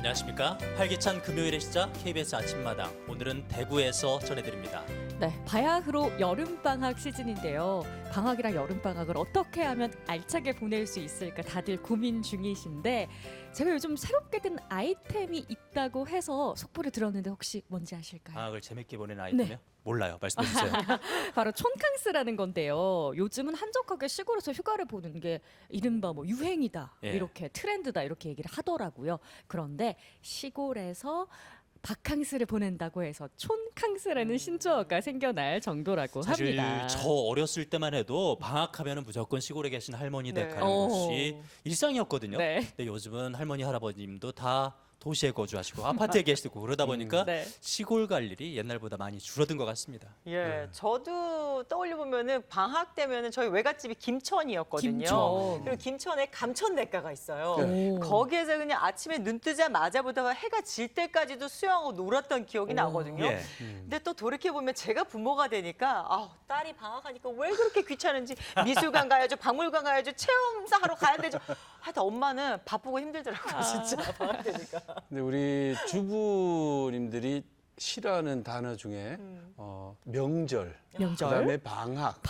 안녕하십니까. 활기찬 금요일의 시작 KBS 아침마당. 오늘은 대구에서 전해드립니다. 네, 바야흐로 여름방학 시즌인데요. 방학이랑 여름방학을 어떻게 하면 알차게 보낼 수 있을까 다들 고민 중이신데 제가 요즘 새롭게 든 아이템이 있다고 해서 속보를 들었는데 혹시 뭔지 아실까요? 방학을 재밌게 보낸 아이템이요? 네. 몰라요. 말씀해 주세요. 바로 촌캉스라는 건데요. 요즘은 한적하게 시골에서 휴가를 보는 게 이른바 뭐 유행이다, 예. 이렇게 트렌드다 이렇게 얘기를 하더라고요. 그런데 시골에서 바캉스를 보낸다고 해서 촌캉스라는 신조어가 생겨날 정도라고 사실 합니다. 저 어렸을 때만 해도 방학하면은 무조건 시골에 계신 할머니 댁 네. 가는 것이 일상이었거든요. 네. 근데 요즘은 할머니 할아버님도 다 도시에 거주하시고 아파트에 계시고 그러다 보니까 네. 시골 갈 일이 옛날보다 많이 줄어든 것 같습니다. 예, 저도 떠올려 보면은 방학 되면은 저희 외갓집이 김천이었거든요. 김천. 그리고 김천에 감천대가가 있어요. 오. 거기에서 그냥 아침에 눈 뜨자마자부터 해가 질 때까지도 수영하고 놀았던 기억이 나거든요. 예. 근데 또 돌이켜 보면 제가 부모가 되니까 딸이 방학하니까 왜 그렇게 귀찮은지 미술관 가야죠, 박물관 가야죠, 체험사 하러 가야 되죠. 하여튼 엄마는 바쁘고 힘들더라고요, 진짜 방학 되니까. 근데 우리 주부님들이 싫어하는 단어 중에 명절, 명절? 그다음에 방학.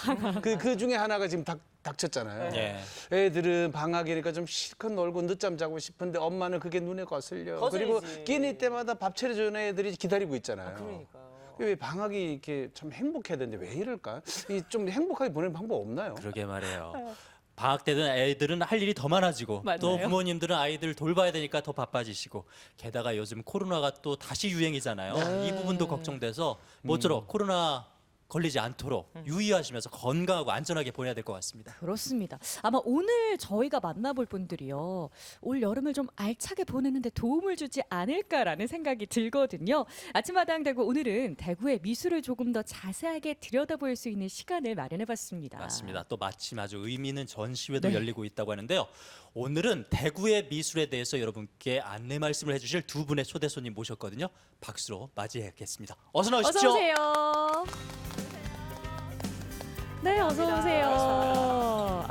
그 중에 하나가 지금 닥쳤잖아요. 예. 애들은 방학이니까 좀 실컷 놀고 늦잠 자고 싶은데 엄마는 그게 눈에 거슬려. 거슬리지. 그리고 끼니 때마다 밥 차려주는 애들이 기다리고 있잖아요. 그러니까요. 왜 방학이 이렇게 참 행복해야 되는데 왜 이럴까? 이 좀 행복하게 보내는 방법 없나요? 그러게 말해요. 방학 때는 애들은 할 일이 더 많아지고 맞아요. 또 부모님들은 아이들 돌봐야 되니까 더 바빠지시고 게다가 요즘 코로나가 또 다시 유행이잖아요. 이 부분도 걱정돼서 모쪼록 코로나 걸리지 않도록 유의하시면서 건강하고 안전하게 보내야 될 것 같습니다. 그렇습니다. 아마 오늘 저희가 만나볼 분들이요. 올 여름을 좀 알차게 보내는데 도움을 주지 않을까라는 생각이 들거든요. 아침마당 대구 오늘은 대구의 미술을 조금 더 자세하게 들여다볼 수 있는 시간을 마련해봤습니다. 맞습니다. 또 마침 아주 의미 있는 전시회도 네. 열리고 있다고 하는데요. 오늘은 대구의 미술에 대해서 여러분께 안내 말씀을 해주실 두 분의 초대 손님 모셨거든요. 박수로 맞이하겠습니다. 어서 나오십시오. 어서 오세요. 네, 어서 오세요.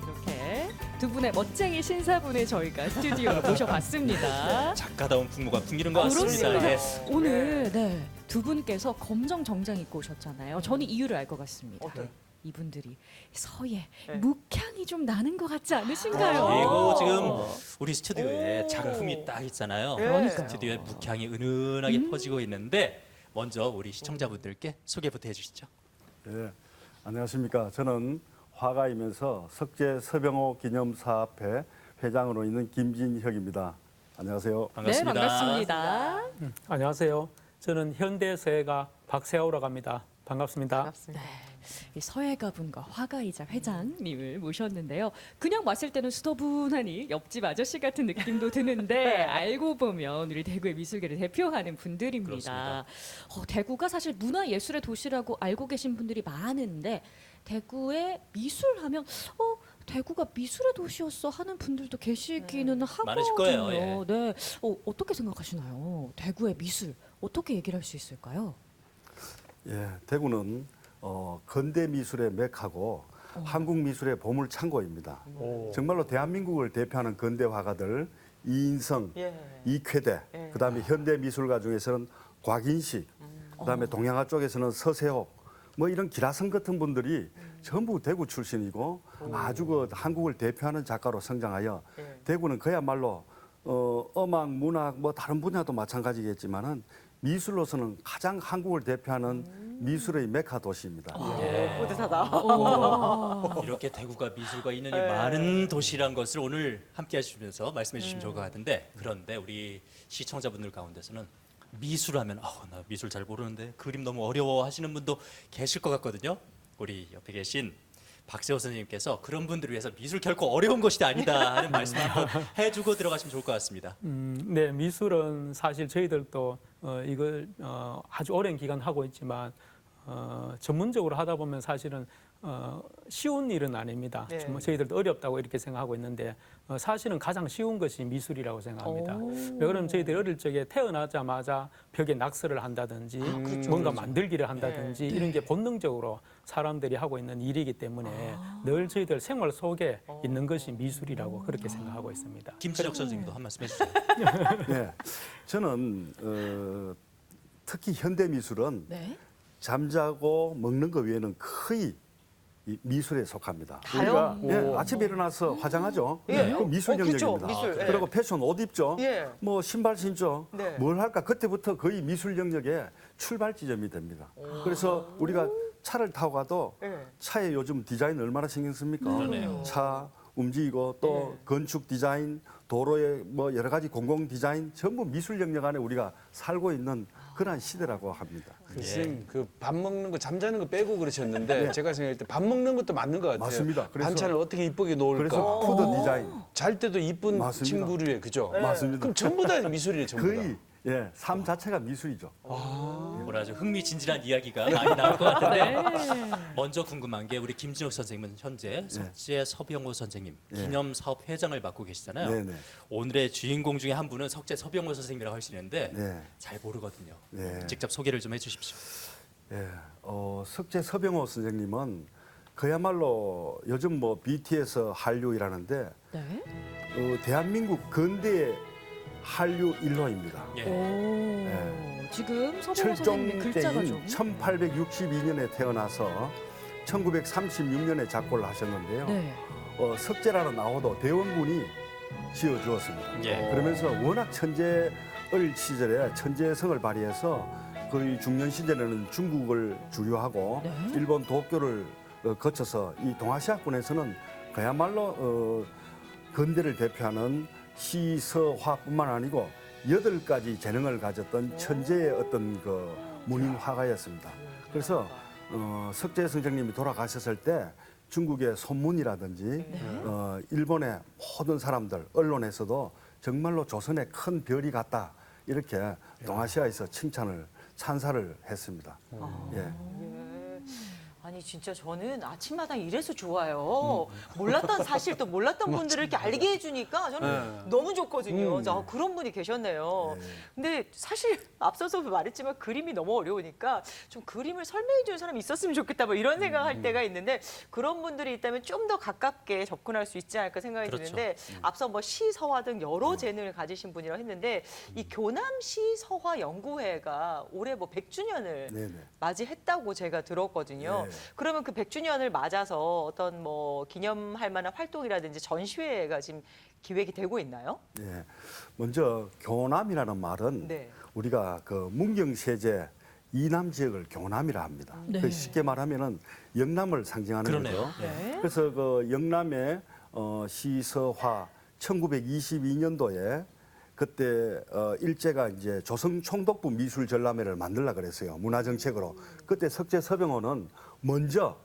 이렇게 두 분의 멋쟁이 신사분을 저희가 스튜디오로 모셔봤습니다. 작가다운 풍무가 풍기는 것 같습니다. 그렇습니다. 예. 오늘 두 분께서 검정 정장 입고 오셨잖아요. 저는 이유를 알 것 같습니다. 어떤? 이분들이 서예 네. 묵향이 좀 나는 것 같지 않으신가요? 그리고 지금 우리 스튜디오에 작품이 딱 있잖아요. 그러니까요. 스튜디오에 묵향이 은은하게 퍼지고 있는데 먼저 우리 시청자분들께 소개부터 해주시죠. 네, 안녕하십니까. 저는 화가이면서 석재 서병호 기념사업회 회장으로 있는 김진혁입니다. 안녕하세요. 반갑습니다. 네, 반갑습니다. 안녕하세요. 저는 현대서예가 박세호라고 합니다. 반갑습니다. 반갑습니다. 이 서예가분과 화가이자 회장님을 모셨는데요. 그냥 봤을 때는 수더분하니 옆집 아저씨 같은 느낌도 드는데 알고 보면 우리 대구의 미술계를 대표하는 분들입니다. 대구가 사실 문화예술의 도시라고 알고 계신 분들이 많은데 대구의 미술하면 대구가 미술의 도시였어 하는 분들도 계시기는 하거든요. 많으실 거예요, 예. 네, 어떻게 생각하시나요? 대구의 미술 어떻게 얘기를 할 수 있을까요? 예, 대구는 근대 미술의 메카고 한국 미술의 보물 창고입니다. 정말로 대한민국을 대표하는 근대 화가들 이인성, 예. 이쾌대, 예. 그다음에 현대 미술가 중에서는 곽인식, 그다음에 동양화 쪽에서는 서세옥, 뭐 이런 기라성 같은 분들이 전부 대구 출신이고 아주 그 한국을 대표하는 작가로 성장하여 예. 대구는 그야말로 음악, 문학 뭐 다른 분야도 마찬가지겠지만은 미술로서는 가장 한국을 대표하는 미술의 메카 도시입니다. 뿌듯하다. 이렇게 대구가 미술과 인연이 많은 도시란 것을 오늘 함께 해주시면서 말씀해 주시면 좋을 것 같은데 그런데 우리 시청자분들 가운데서는 미술하면 나 미술 잘 모르는데 그림 너무 어려워 하시는 분도 계실 것 같거든요. 우리 옆에 계신 박세호 선생님께서 그런 분들을 위해서 미술 결코 어려운 것이 아니다 하는 말씀 한번 해주고 들어가시면 좋을 것 같습니다. 네, 미술은 사실 저희들도 이걸 아주 오랜 기간 하고 있지만 전문적으로 하다 보면 사실은 쉬운 일은 아닙니다. 네. 좀 저희들도 어렵다고 이렇게 생각하고 있는데 사실은 가장 쉬운 것이 미술이라고 생각합니다. 왜 그러면 저희들이 어릴 적에 태어나자마자 벽에 낙서를 한다든지 뭔가 만들기를 한다든지 이런 게 본능적으로 사람들이 하고 있는 일이기 때문에 늘 저희들 생활 속에 있는 것이 미술이라고 그렇게 생각하고 있습니다. 김진혁 선생님도 한 말씀 해주세요. 네, 저는 특히 현대 미술은 네. 잠자고 먹는 것 외에는 거의 이 미술에 속합니다. 다요? 우리가 아침에 일어나서 화장하죠. 예. 그 미술 그렇죠. 영역입니다. 미술, 예. 그리고 패션 옷 입죠. 예. 뭐 신발 신죠. 네. 뭘 할까? 그때부터 거의 미술 영역의 출발 지점이 됩니다. 그래서 우리가 차를 타고 가도 예. 차에 요즘 디자인 얼마나 신경 씁니까? 그러네요. 차 움직이고 또 건축 디자인, 도로의 뭐 여러 가지 공공 디자인 전부 미술 영역 안에 우리가 살고 있는 그러한 시대라고 합니다. 교수님 그 밥 먹는 거 잠자는 거 빼고 그러셨는데 제가 생각할 때 밥 먹는 것도 맞는 것 같아요. 맞습니다. 그래서- 반찬을 어떻게 이쁘게 놓을까. 그래서 푸드 디자인 잘 때도 이쁜 맞습니다. 친구를 그죠? 맞습니다. 그럼 전부 다 미술이에요, 전부 다. 거의 삶 자체가 미술이죠. 뭐라 하죠? 흥미진진한 이야기가 많이 나올 것 같은데 먼저 궁금한 게 우리 김진욱 선생님은 현재 석재 서병호 선생님 기념 사업 회장을 맡고 계시잖아요. 네, 네. 오늘의 주인공 중에 한 분은 석재 서병호 선생님이라고 할 수 있는데 네. 잘 모르거든요. 네. 직접 소개를 좀 해주십시오. 예, 석재 서병호 선생님은 그야말로 요즘 뭐 BTS 한류이라는데 네. 대한민국 근대의 한류 일호입니다. 예. 오. 지금 서병호 철종 선생님의 글자가 때인 좀. 1862년에 태어나서 1936년에 작고를 하셨는데요. 네. 석재라는 아호도 대원군이 지어주었습니다. 예. 그러면서 워낙 천재을 시절에 천재성을 발휘해서 거의 중년 시절에는 중국을 주류하고 네. 일본 도쿄를 거쳐서 이 동아시아권에서는 그야말로 근대를 대표하는 시서화뿐만 아니고 8가지 재능을 가졌던 천재의 어떤 그 문인 화가였습니다. 그래서 석재 선생님이 돌아가셨을 때 중국의 손문이라든지 일본의 모든 사람들 언론에서도 정말로 조선의 큰 별이 같다 이렇게 동아시아에서 찬사를 했습니다. 예. 예. 아니 진짜 저는 아침마당 이래서 좋아요. 몰랐던 사실 또 몰랐던 분들을 이렇게 알게 해주니까 저는 너무 좋거든요. 그런 분이 계셨네요. 근데 사실 앞서서 말했지만 그림이 너무 어려우니까 좀 그림을 설명해 주는 사람이 있었으면 좋겠다 뭐 이런 생각할 때가 있는데 그런 분들이 있다면 좀 더 가깝게 접근할 수 있지 않을까 생각이 그렇죠. 드는데 앞서 뭐 시서화 등 여러 재능을 가지신 분이라고 했는데 이 교남 시서화 연구회가 올해 뭐 100주년을 네네. 맞이했다고 제가 들었거든요. 네. 그러면 그 100주년을 맞아서 어떤 뭐 기념할 만한 활동이라든지 전시회가 지금 기획이 되고 있나요? 예. 먼저 교남이라는 말은 네. 우리가 그 문경세제 이남 지역을 교남이라 합니다. 네. 그 쉽게 말하면은 영남을 상징하는 그러네요. 거죠. 네. 그래서 그 영남의 시서화 1922년도에 그때 일제가 이제 조선 총독부 미술 전람회를 만들라 그랬어요. 문화 정책으로. 그때 석재 서병호는 먼저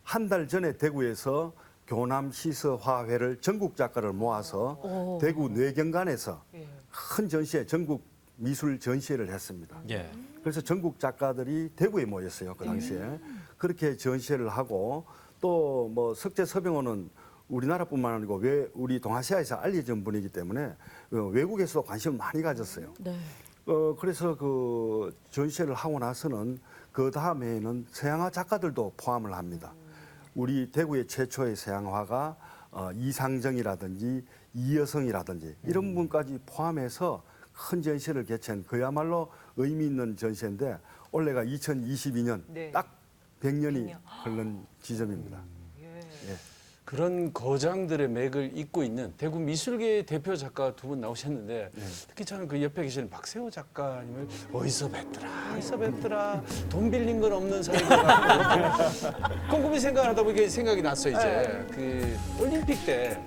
한 달 전에 대구에서 교남 시서화회를 전국 작가를 모아서 대구 뇌경관에서 큰 전시회 전국 미술 전시회를 했습니다. 예. 그래서 전국 작가들이 대구에 모였어요. 그 당시에. 그렇게 전시회를 하고 또 뭐 석재 서병호는 우리나라뿐만 아니고 왜 우리 동아시아에서 알려진 분이기 때문에 외국에서도 관심을 많이 가졌어요. 네. 그래서 그 전시회를 하고 나서는 그 다음에는 서양화 작가들도 포함을 합니다. 우리 대구의 최초의 서양화가 이상정이라든지 이여성이라든지 이런 분까지 포함해서 큰 전시회를 개최한 그야말로 의미 있는 전시회인데 올해가 2022년 네. 딱 100년이 100년. 흐른 지점입니다. 예. 그런 거장들의 맥을 잇고 있는 대구 미술계의 대표 작가 두 분 나오셨는데 특히 저는 그 옆에 계시는 박세호 작가님을 어디서 뵀더라 돈 빌린 건 없는 사이인 것 같고 꼼꼼히 생각하다 보니까 생각이 났어 이제 그 올림픽 때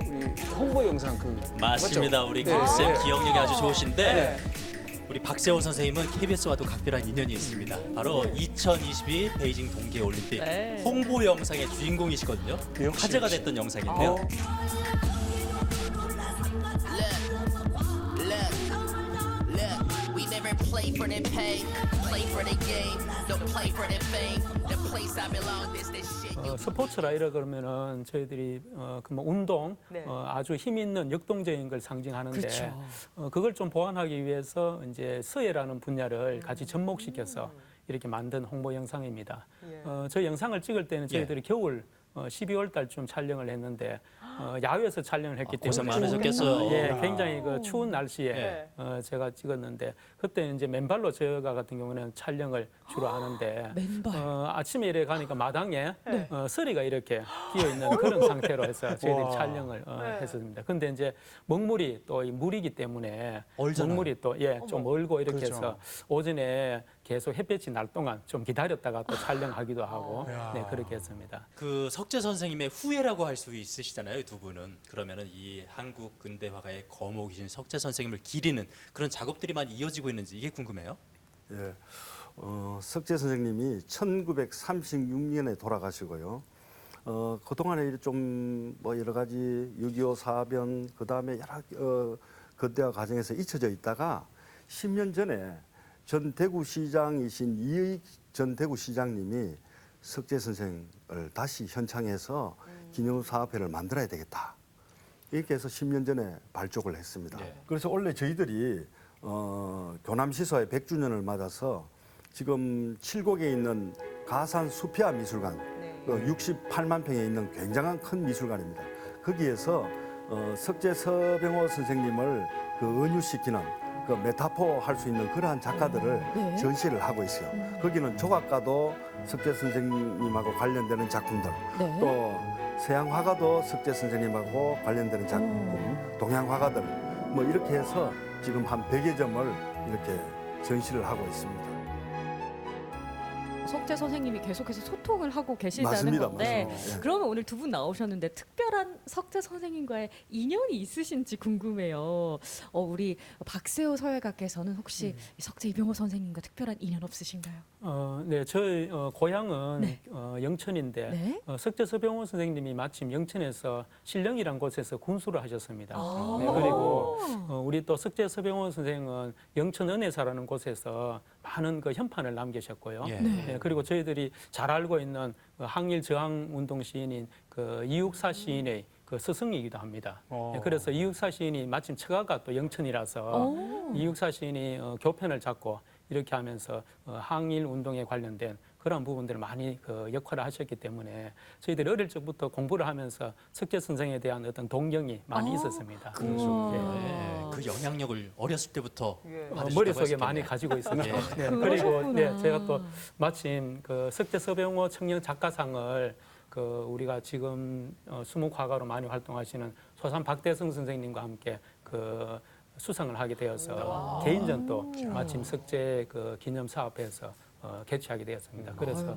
우리 홍보 영상 그 맞습니다. 맞죠? 우리 네. 김쌤 네. 기억력이 아주 좋으신데 네. 우리 박세호 선생님은 KBS와도 각별한 인연이 있습니다. 바로 2022 베이징 동계올림픽 네. 홍보 영상의 주인공이시거든요. 역시, 화제가 역시. 됐던 영상인데요. Look, we never play for the pay, play for the game, don't play for the fame. The place I belong, this shit. 스포츠라 이러 그러면은 저희들이 그 뭐 운동 네. 아주 힘 있는 역동적인 걸 상징하는데 그렇죠. 그걸 좀 보완하기 위해서 이제 서예라는 분야를 같이 접목시켜서 이렇게 만든 홍보 영상입니다. 예. 저희 영상을 찍을 때는 저희들이 겨울 12월 달쯤 촬영을 했는데 야외에서 촬영을 했기 때문에 고생 많으셨겠어요. 예, 굉장히 그 추운 날씨에 네. 제가 찍었는데 그때 이제 맨발로 제가 같은 경우는 촬영을 주로 하는데 맨발. 아침에 이래 가니까 마당에 서리가 이렇게 끼어 있는 그런 상태로 해서 저희들이 와. 촬영을 네. 했었습니다. 근데 이제 먹물이 또 이 물이기 때문에 얼잖아요. 먹물이 또 좀 얼고 이렇게 그렇죠. 해서 오전에 계속 햇볕이 날 동안 좀 기다렸다가 또 촬영하기도 하고 네, 그렇게 했습니다. 그 석재 선생님의 후예라고 할 수 있으시잖아요, 두 분은. 그러면은 이 한국 근대 화가의 거목이신 석재 선생님을 기리는 그런 작업들이 많이 이어지고 있는지 이게 궁금해요. 예. 석재 선생님이 1936년에 돌아가시고요. 그동안에 좀 뭐 여러 가지 6.25 사변 그다음에 여러 근대화 과정에서 잊혀져 있다가 10년 전에 전 대구시장이신 이의 전 대구시장님이 석재 선생을 다시 현창해서 기념사업회를 만들어야 되겠다. 이렇게 해서 10년 전에 발족을 했습니다. 네. 그래서 원래 저희들이 교남시소의 100주년을 맞아서 지금 칠곡에 있는 가산 수피아 미술관, 네. 68만 평에 있는 굉장한 큰 미술관입니다. 거기에서 석재 서병호 선생님을 그 은유시키는 그 메타포 할 수 있는 그러한 작가들을 네. 전시를 하고 있어요. 거기는 조각가도 석재 선생님하고 관련되는 작품들, 네. 또 서양 화가도 석재 선생님하고 관련되는 작품, 동양 화가들 뭐 이렇게 해서 지금 한 100여 점을 이렇게 전시를 하고 있습니다. 석재 선생님이 계속해서 소통을 하고 계시다는 맞습니다, 건데 맞습니다. 예. 그러면 오늘 두 분 나오셨는데 특별한 석재 선생님과의 인연이 있으신지 궁금해요. 우리 박세호 서예가께서는 혹시 이 석재 이병호 선생님과 특별한 인연 없으신가요? 네, 저희 고향은 네. 영천인데 네. 석재 서병호 선생님이 마침 영천에서 신령이란 곳에서 군수를 하셨습니다. 아. 네, 그리고 우리 또 석재 서병호 선생은 영천 은혜사라는 곳에서 많은 그 현판을 남기셨고요. 예. 네, 그리고 저희들이 잘 알고 있는 그 항일 저항 운동 시인인 그 이육사 시인의 그 스승이기도 합니다. 네, 그래서 이육사 시인이 마침 처가가 또 영천이라서 이육사 시인이 교편을 잡고 이렇게 하면서 항일 운동에 관련된 그런 부분들을 많이 그 역할을 하셨기 때문에 저희들이 어릴 적부터 공부를 하면서 석재 선생에 대한 어떤 동경이 많이 있었습니다. 네, 그 영향력을 어렸을 때부터 받으셨다고 머릿속에 하셨겠네요. 많이 가지고 있습니다. 예. 네, 그리고 그러셨구나. 네, 제가 또 마침 그 석재 서병호 청년 작가상을 그 우리가 지금 수목화가로 많이 활동하시는 소산 박대성 선생님과 함께 그 수상을 하게 되어서 개인전도 마침 석재 그 기념 사업에서 개최하게 되었습니다. 그래서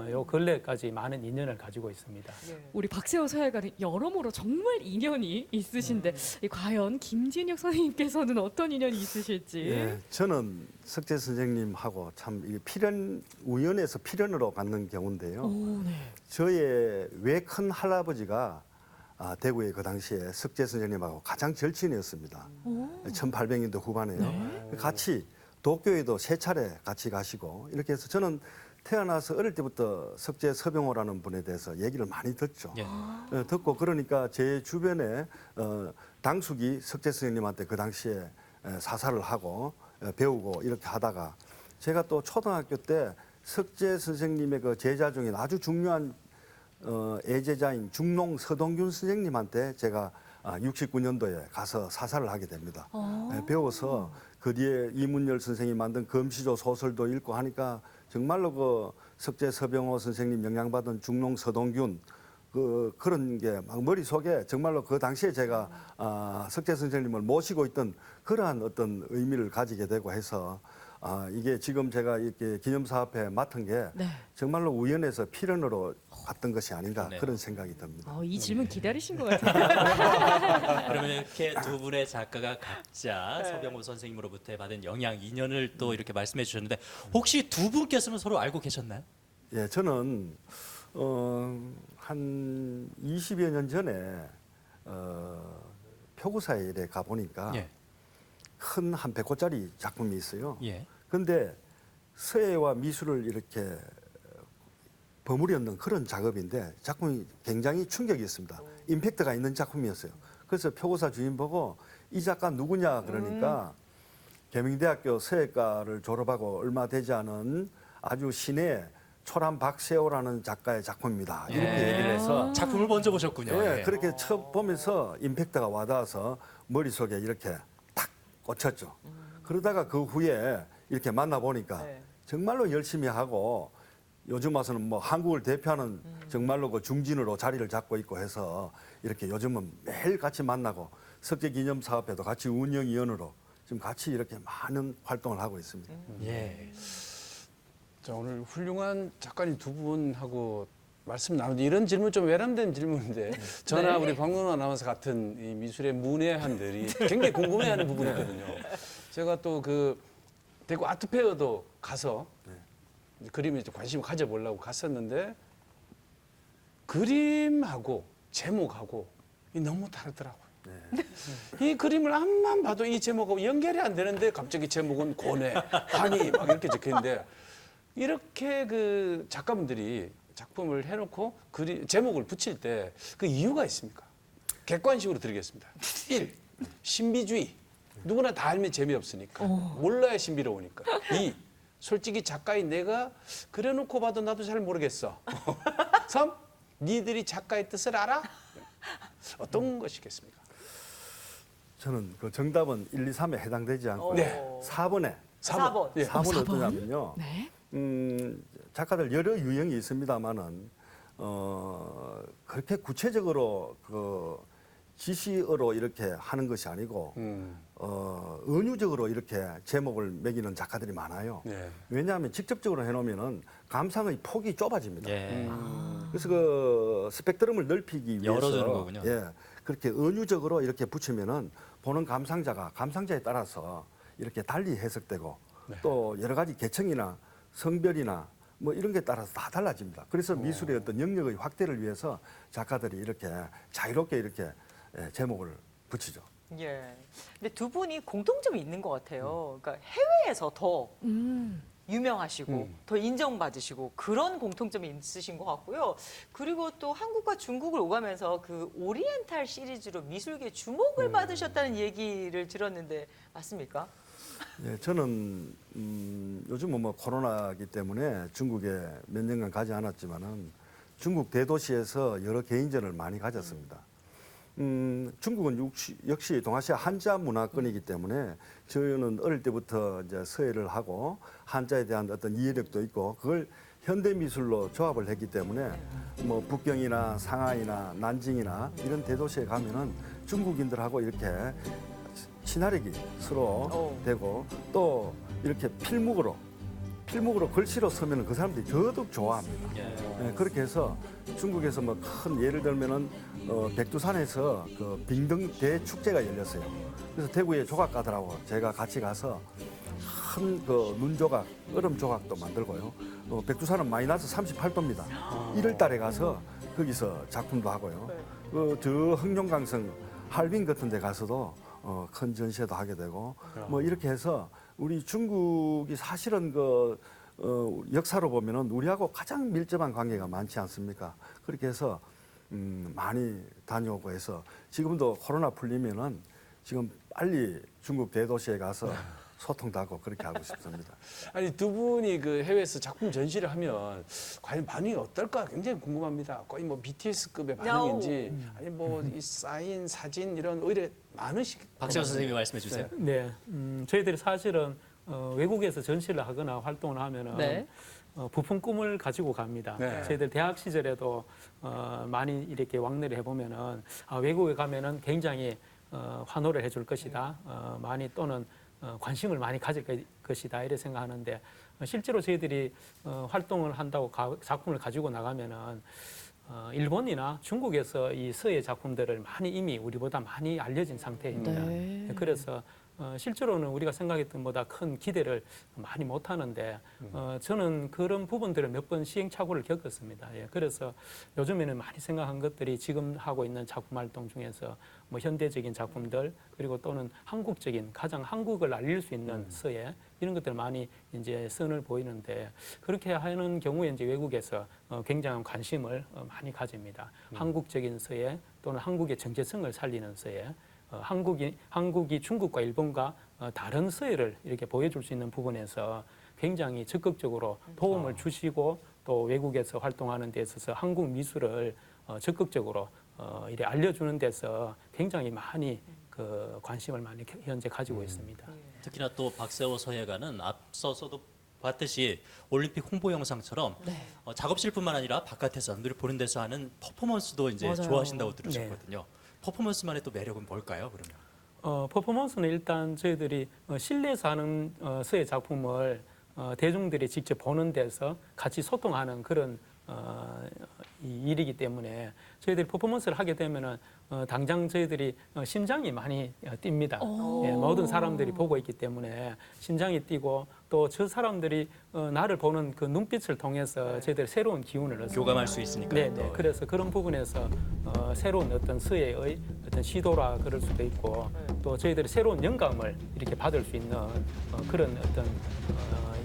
요 근래까지 많은 인연을 가지고 있습니다. 우리 박세호 서예가는 여러모로 정말 인연이 있으신데 과연 김진혁 선생님께서는 어떤 인연이 있으실지. 예, 저는 석재 선생님하고 참 이게 우연에서 필연으로 갖는 경우인데요. 네. 저의 외큰 할아버지가 대구에 그 당시에 석재 선생님하고 가장 절친이었습니다. 1800년대 후반에요. 같이 도쿄에도 3차례 같이 가시고 이렇게 해서 저는 태어나서 어릴 때부터 석재 서병호라는 분에 대해서 얘기를 많이 듣죠. 예. 듣고 그러니까 제 주변에 당숙이 석재 선생님한테 그 당시에 사사를 하고 배우고 이렇게 하다가 제가 또 초등학교 때 석재 선생님의 그 제자 중에 아주 중요한 애제자인 중농 서동균 선생님한테 제가 69년도에 가서 사사를 하게 됩니다. 배워서 그 뒤에 이문열 선생이 만든 검시조 소설도 읽고 하니까 정말로 그 석재 서병호 선생님 영향받은 중농 서동균 그런 게 막 머릿속에 정말로 그 당시에 제가 석재 선생님을 모시고 있던 그러한 어떤 의미를 가지게 되고 해서 이게 지금 제가 이렇게 기념사업회 맡은 게 네. 정말로 우연에서 필연으로 갔던 것이 아닌가 그러네요. 그런 생각이 듭니다. 이 질문 기다리신 것 같아요. 그러면 이렇게 두 분의 작가가 각자 서병호 선생님으로부터 받은 영향, 인연을 또 이렇게 말씀해 주셨는데 혹시 두 분께서는 서로 알고 계셨나요? 예, 저는 한 20여 년 전에 표구사에 이래 가 보니까 예. 큰 한 100호짜리 작품이 있어요. 예. 근데 서예와 미술을 이렇게 버무리 없는 그런 작업인데 작품이 굉장히 충격이 있습니다. 임팩트가 있는 작품이었어요. 그래서 표고사 주인 보고 이 작가 누구냐 그러니까 계명대학교 서예과를 졸업하고 얼마 되지 않은 아주 신의 초란 박세호라는 작가의 작품입니다. 이렇게 얘기를 해서 작품을 먼저 보셨군요. 네, 그렇게 처음 보면서 임팩트가 와닿아서 머릿속에 이렇게 탁 꽂혔죠. 그러다가 그 후에 이렇게 만나보니까 네. 정말로 열심히 하고 요즘 와서는 뭐 한국을 대표하는 정말로 그 중진으로 자리를 잡고 있고 해서 이렇게 요즘은 매일 같이 만나고 석재기념사업회도 같이 운영위원으로 지금 같이 이렇게 많은 활동을 하고 있습니다. 예. 자, 오늘 훌륭한 작가님 두 분하고 말씀 나누는데 이런 질문 좀 외람된 질문인데 저나 우리 박문호 아나운서 같은 이 미술의 문외한들이 굉장히 궁금해하는 부분이거든요. 제가 또 그 대구 아트페어도 가서 그림에 좀 관심을 가져보려고 갔었는데 그림하고 제목하고 이 너무 다르더라고요. 이 그림을 앞만 봐도 이 제목하고 연결이 안 되는데 갑자기 제목은 고뇌, 환희 막 이렇게 적혀 있는데 이렇게 그 작가분들이 작품을 해놓고 제목을 붙일 때 그 이유가 있습니까? 객관식으로 드리겠습니다. 1. 신비주의. 누구나 다 알면 재미없으니까. 몰라야 신비로우니까. 2. 솔직히 작가인 내가 그려놓고 봐도 나도 잘 모르겠어. 3. 니들이 작가의 뜻을 알아? 어떤 것이겠습니까? 저는 그 정답은 1, 2, 3에 해당되지 않고 네. 4번에 4번. 예. 4번은 어떠냐면요. 네. 작가들 여러 유형이 있습니다만은 그렇게 구체적으로 그 지시어로 이렇게 하는 것이 아니고 은유적으로 이렇게 제목을 매기는 작가들이 많아요. 네. 왜냐하면 직접적으로 해놓으면은 감상의 폭이 좁아집니다. 예. 그래서 그 스펙트럼을 넓히기 위해서 열어주는 거군요. 예, 그렇게 은유적으로 이렇게 붙이면은 보는 감상자가 감상자에 따라서 이렇게 달리 해석되고 또 여러 가지 계층이나 성별이나 뭐 이런 게 따라서 다 달라집니다. 그래서 미술의 어떤 영역의 확대를 위해서 작가들이 이렇게 자유롭게 이렇게 제목을 붙이죠. 예. 근데 두 분이 공통점이 있는 것 같아요. 그러니까 해외에서 더 유명하시고 더 인정받으시고 그런 공통점이 있으신 것 같고요. 그리고 또 한국과 중국을 오가면서 그 오리엔탈 시리즈로 미술계 주목을 받으셨다는 얘기를 들었는데 맞습니까? 예, 저는 요즘은 뭐 코로나이기 때문에 중국에 몇 년간 가지 않았지만은 중국 대도시에서 여러 개인전을 많이 가졌습니다. 중국은 역시 동아시아 한자 문화권이기 때문에 저희는 어릴 때부터 이제 서예를 하고 한자에 대한 어떤 이해력도 있고 그걸 현대 미술로 조합을 했기 때문에 뭐 북경이나 상하이나 난징이나 이런 대도시에 가면은 중국인들하고 이렇게 친화력이 서로 되고 또 이렇게 필묵으로 글씨로 쓰면 그 사람들이 더더욱 좋아합니다. 네, 그렇게 해서 중국에서 뭐 큰 예를 들면은 백두산에서 그 빙등 대축제가 열렸어요. 그래서 대구의 조각가들하고 제가 같이 가서 큰 그 눈 조각, 얼음 조각도 만들고요. 백두산은 마이너스 38도입니다. 1월 달에 가서 거기서 작품도 하고요. 저 흑룡강성 할빈 같은 데 가서도 큰 전시회도 하게 되고 뭐 이렇게 해서 우리 중국이 사실은 그 역사로 보면은 우리하고 가장 밀접한 관계가 많지 않습니까? 그렇게 해서 많이 다녀오고 해서 지금도 코로나 풀리면은 지금 빨리 중국 대도시에 가서 소통도 하고 그렇게 하고 싶습니다. 아니 두 분이 그 해외에서 작품 전시를 하면 과연 반응이 어떨까 굉장히 궁금합니다. 거의 뭐 BTS급의 반응인지 아니 뭐 이 사인 사진 이런 의뢰 많으시겠. 박세호 선생님이 말씀해 주세요. 네, 저희들이 사실은 외국에서 전시를 하거나 활동을 하면은 네. 부품 꿈을 가지고 갑니다. 네. 저희들 대학 시절에도 많이 이렇게 왕래를 해보면은 외국에 가면은 굉장히 환호를 해줄 것이다. 많이 또는 관심을 많이 가질 것이다 이렇게 생각하는데 실제로 저희들이 활동을 한다고 작품을 가지고 나가면은 일본이나 중국에서 이 서예 작품들을 많이 이미 우리보다 많이 알려진 상태입니다. 네. 그래서 실제로는 우리가 생각했던 보다 큰 기대를 많이 못 하는데 저는 그런 부분들을 몇 번 시행착오를 겪었습니다. 예, 그래서 요즘에는 많이 생각한 것들이 지금 하고 있는 작품 활동 중에서 뭐 현대적인 작품들 그리고 또는 한국적인 가장 한국을 알릴 수 있는 서예 이런 것들 많이 이제 선을 보이는데 그렇게 하는 경우에 이제 외국에서 굉장한 관심을 많이 가집니다. 한국적인 서예 또는 한국의 정체성을 살리는 서예. 한국이 중국과 일본과 다른 서예를 이렇게 보여줄 수 있는 부분에서 굉장히 적극적으로 도움을 주시고 또 외국에서 활동하는 데 있어서 한국 미술을 적극적으로 이래 알려주는 데서 굉장히 많이 그 관심을 많이 현재 가지고 있습니다. 특히나 또 박세호 서예가는 앞서서도 봤듯이 올림픽 홍보 영상처럼 작업실뿐만 아니라 바깥에서 사람들이 보는 데서 하는 퍼포먼스도 이제 맞아요. 좋아하신다고 들으셨거든요. 퍼포먼스만의 또 매력은 뭘까요? 그러면 퍼포먼스는 일단 저희들이 실내에서 하는 서예 작품을 대중들이 직접 보는 데서 같이 소통하는 그런 이 일이기 때문에 저희들이 퍼포먼스를 하게 되면은 당장 저희들이 심장이 많이 뜁니다. 예, 모든 사람들이 보고 있기 때문에 심장이 뛰고 또 저 사람들이 나를 보는 그 눈빛을 통해서 저희들이 새로운 기운을 얻습니다. 교감할 수 있으니까. 네, 네. 그래서 그런 부분에서 새로운 어떤 서예의 어떤 시도라 그럴 수도 있고 또 저희들이 새로운 영감을 이렇게 받을 수 있는 그런 어떤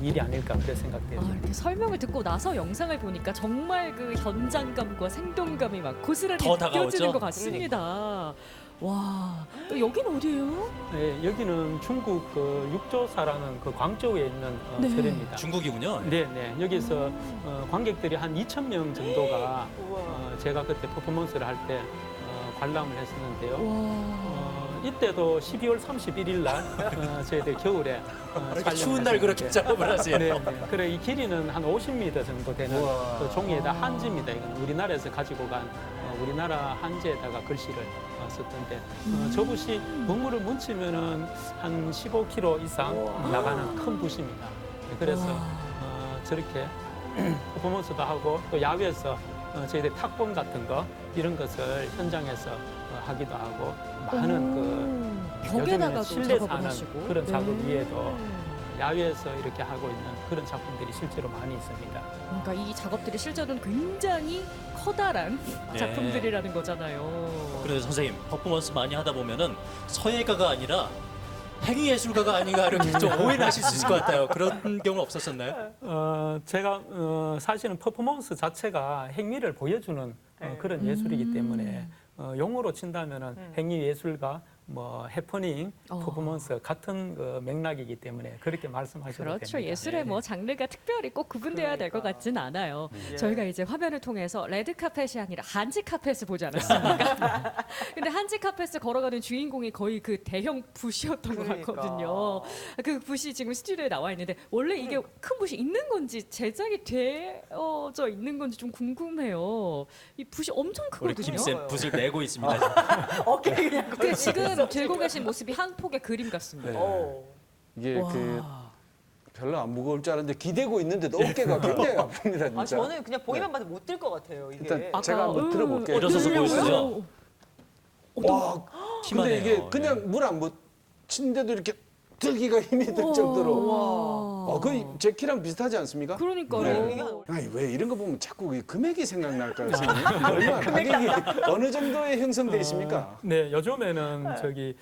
일이 아닐까 그렇게 생각돼요. 이렇게 설명을 듣고 나서 영상을 보니까 정말 그 현장감과 생동감이 막 고스란히 더 느껴지는 다가오죠? 것 같습니다. 와, 또 여긴 어디예요? 네, 여기는 중국 그 육조사라는 그 광저우에 있는 네. 절입니다. 중국이군요. 네, 네. 여기서 관객들이 한 2,000명 정도가 제가 그때 퍼포먼스를 할 때 관람을 했었는데요. 와, 이때도 12월 31일 날 저희들 겨울에 이렇게 추운 날 그렇게 작업을 하세요. 네, 네. 그래 이 길이는 한 50m 정도 되는 그 종이에다 한지입니다. 이건 우리나라에서 가지고 간 우리나라 한지에다가 글씨를 썼던데 저 붓이 먹물을 묻히면은 한 15kg 이상 나가는 큰 붓입니다. 네, 그래서 저렇게 퍼포먼스도 하고 또 야외에서 저희들 탁본 같은 거 이런 것을 현장에서 하기도 하고 많은 그 벽에다가 요즘에는 또 실내에서 작업을 하는 하시고. 그런 작업 네. 위에도 야외에서 이렇게 하고 있는 그런 작품들이 실제로 많이 있습니다. 그러니까 이 작업들이 실제로는 굉장히 커다란 네. 작품들이라는 거잖아요. 그래서 선생님 퍼포먼스 많이 하다 보면은 서예가가 아니라 행위예술가가 아닌가 이렇게 좀 오해를 하실 수 있을 것 같아요. 그런 경우 없었었나요? 제가 사실은 퍼포먼스 자체가 행위를 보여주는 그런 예술이기 때문에 용어로 친다면은 행위 예술가 뭐 해퍼닝, 퍼포먼스 같은 그 맥락이기 때문에 그렇게 말씀하셔도 그렇죠. 됩니다. 예술의 네. 뭐 장르가 특별히 꼭 구분돼야 될 것 같진 않아요. 저희가 이제 화면을 통해서 레드 카펫이 아니라 한지 카펫을 보지 않았습니까? 근데 한지 카펫을 걸어가는 주인공이 거의 그 대형 붓이었던 것 그러니까. 같거든요. 그 붓이 지금 스튜디오에 나와 있는데 원래 이게 큰 붓이 있는 건지 제작이 되어져 있는 건지 좀 궁금해요. 이 붓이 엄청 우리 크거든요. 김쌤 붓을 내고 있습니다. 어깨 그냥 근데 지금 들고 계신 모습이 한 폭의 그림 같습니다. 이게 와. 그 별로 안 무거울 줄 알았는데 기대고 있는데도 어깨가 굉장히 아픕니다, 진짜. 아 저는 그냥 보기만 봐도 못 들 것 같아요. 이게. 일단 제가 한번 들어볼게요. 일어서서 보여주죠. 와, 키만 근데 이게 해요. 그냥 물 안 묻힌데도 이렇게 들기가 힘이 들 정도로. 거의 제 키랑 비슷하지 않습니까? 그러니까요. 아니, 왜 이런 거 보면 자꾸 이 금액이 생각날까요, 선생님? 얼마 가격이 어느 정도에 형성돼 있습니까? 네, 요즘에는 저기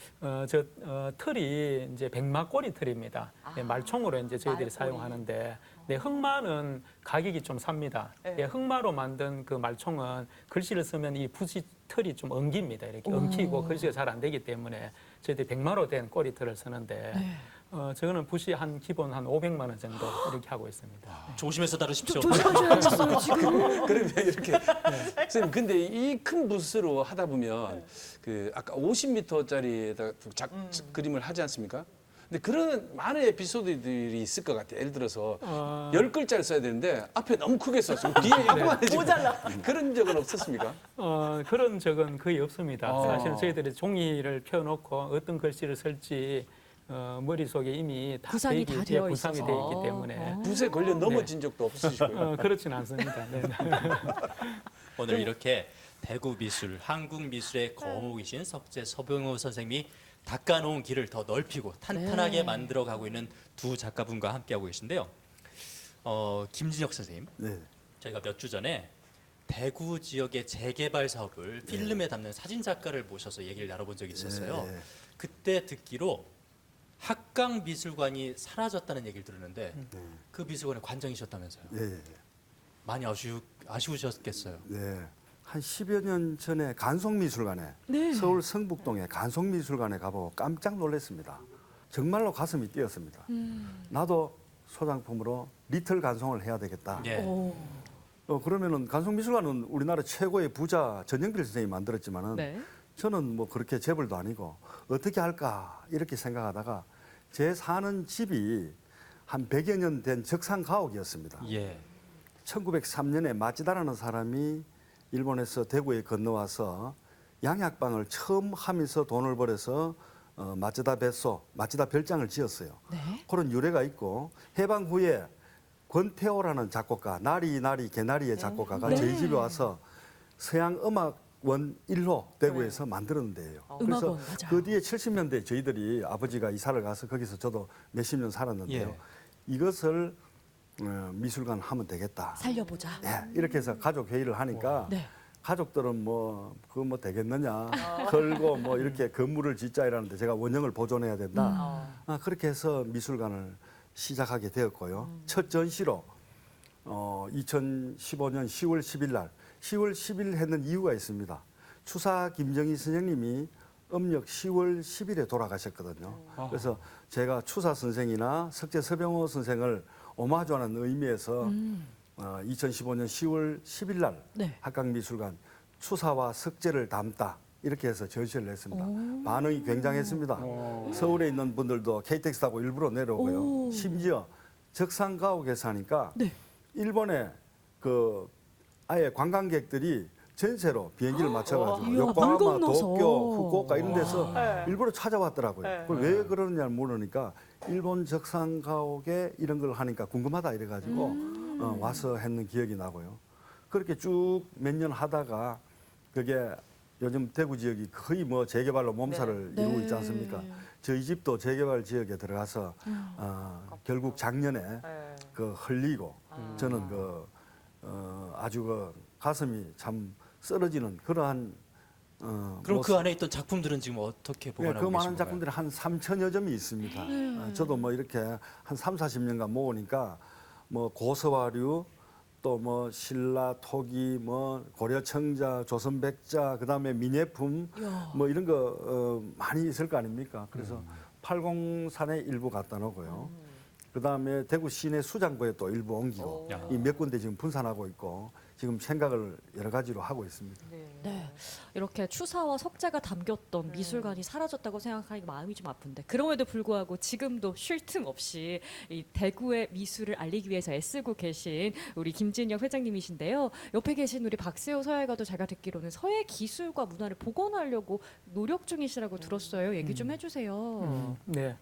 틀이 이제 백마꼬리 틀입니다. 네, 말총으로 이제 저희들이 말꼬리. 사용하는데, 네, 흑마는 가격이 좀 삽니다. 네, 흑마로 만든 그 말총은 글씨를 쓰면 이 붓이 틀이 좀 엉깁니다. 이렇게 엉키고 글씨가 잘 안 되기 때문에 저희들이 백마로 된 꼬리틀을 쓰는데. 저거는 붓이 한 기본 한 500만 원 정도 이렇게 하고 있습니다. 조심해서 다루십시오. 조심하셔야겠어요 지금. 그러면 이렇게. 선생님, 근데 이 큰 붓으로 하다 보면 그 아까 50m짜리에다 그림을 하지 않습니까? 근데 그런 많은 에피소드들이 있을 것 같아요. 예를 들어서 10글자를 써야 되는데 앞에 너무 크게 썼어. 뒤에 요만해지고. 그런 적은 없었습니까? 그런 적은 거의 없습니다. 아. 사실은 저희들이 종이를 펴놓고 어떤 글씨를 쓸지 머릿속에 이미 다 구상이 되어 다 있기, 되어 구상이 있어서. 되어 있기 때문에 붓에 걸려 넘어진 적도 없으시고요. 그렇진 않습니다. 네. 오늘 이렇게 대구 미술, 한국 미술의 거목이신 석재 서병호 선생님이 닦아놓은 길을 더 넓히고 탄탄하게 네. 만들어가고 있는 두 작가분과 함께하고 계신데요. 김진혁 선생님, 네. 저희가 몇 주 전에 대구 지역의 재개발 사업을 필름에 담는 사진 작가를 모셔서 얘기를 나눠본 적이 있었어요. 네. 그때 듣기로 학강 미술관이 사라졌다는 얘기를 들었는데 그 미술관의 관장이셨다면서요. 네. 많이 아쉬우셨겠어요. 네. 한 10여 년 전에 간송미술관에 네. 서울 성북동에 간송미술관에 가보고 깜짝 놀랐습니다. 정말로 가슴이 뛰었습니다. 나도 소장품으로 리틀 간송을 해야 되겠다. 예. 그러면은 간송미술관은 우리나라 최고의 부자 전영필 선생님이 만들었지만은 네. 저는 뭐 그렇게 재벌도 아니고 어떻게 할까 이렇게 생각하다가 제 사는 집이 한 100여 년 된 적산 가옥이었습니다. 예. 1903년에 마치다라는 사람이 일본에서 대구에 건너와서 양약방을 처음 하면서 돈을 벌어서 마츠다 뱃소, 마츠다 별장을 지었어요. 네. 그런 유래가 있고 해방 후에 권태호라는 작곡가, 나리 개나리의 작곡가가 네. 저희 집에 와서 서양 음악원 1호 대구에서 만들었는데요. 그래서 음악원, 맞아요. 그 뒤에 70년대 저희들이 아버지가 이사를 가서 거기서 저도 몇십 년 살았는데요. 예. 이것을 미술관 하면 되겠다. 살려보자. 네, 이렇게 해서 가족 회의를 하니까 네. 가족들은 그거 뭐 되겠느냐 걸고 뭐 이렇게 건물을 짓자 이러는데 제가 원형을 보존해야 된다. 그렇게 해서 미술관을 시작하게 되었고요. 첫 전시로 2015년 10월 10일 날 10월 10일 했는 이유가 있습니다. 추사 김정희 선생님이 음력 10월 10일에 돌아가셨거든요. 그래서 제가 추사 선생이나 석재 서병호 선생을 오마주하는 의미에서 2015년 10월 10일 날 네. 학강미술관 추사와 석재를 담다 이렇게 해서 전시를 했습니다. 반응이 굉장했습니다. 서울에 있는 분들도 KTX 타고 일부러 내려오고요. 오. 심지어 적산가옥에서 하니까 네. 일본에 아예 관광객들이 전세로 비행기를 맞춰가지고 이야, 물 요코하마, 건너서. 도쿄, 후쿠오카 이런 데서 네. 일부러 찾아왔더라고요. 네. 그걸 왜 그러느냐를 물으니까 일본 적산가옥에 이런 걸 하니까 궁금하다 이래가지고 와서 했는 기억이 나고요. 그렇게 쭉 몇 년 하다가 그게 요즘 대구 지역이 거의 뭐 재개발로 몸살을 네. 이루고 있지 않습니까? 저희 집도 재개발 지역에 들어가서 결국 작년에 네. 흘리고 저는 아주 가슴이 참 쓰러지는 그러한 그럼 모습. 그 안에 있던 작품들은 지금 어떻게 예, 보관하고 그 계신 많은 건가요? 작품들이 한 3천여 점이 있습니다. 저도 뭐 이렇게 한 3, 40년간 모으니까 뭐 고서화류 또 뭐 신라, 토기, 뭐 고려 청자, 조선 백자, 그다음에 민예품 뭐 이런 거 많이 있을 거 아닙니까? 그래서 팔공산에 일부 갖다 놓고요. 그다음에 대구 시내 수장고에 또 일부 옮기고 야. 이 몇 군데 지금 분산하고 있고 지금 생각을 여러 가지로 하고 있습니다. 네. 이렇게 추사와 석재가 담겼던 미술관이 사라졌다고 생각하니까 마음이 좀 아픈데 그럼에도 불구하고 지금도 쉴 틈 없이 이 대구의 미술을 알리기 위해서 애쓰고 계신 우리 김진혁 회장님이신데요. 옆에 계신 우리 박세호 서예가도 제가 듣기로는 서예 기술과 문화를 복원하려고 노력 중이시라고 들었어요. 얘기 좀 해주세요. 네,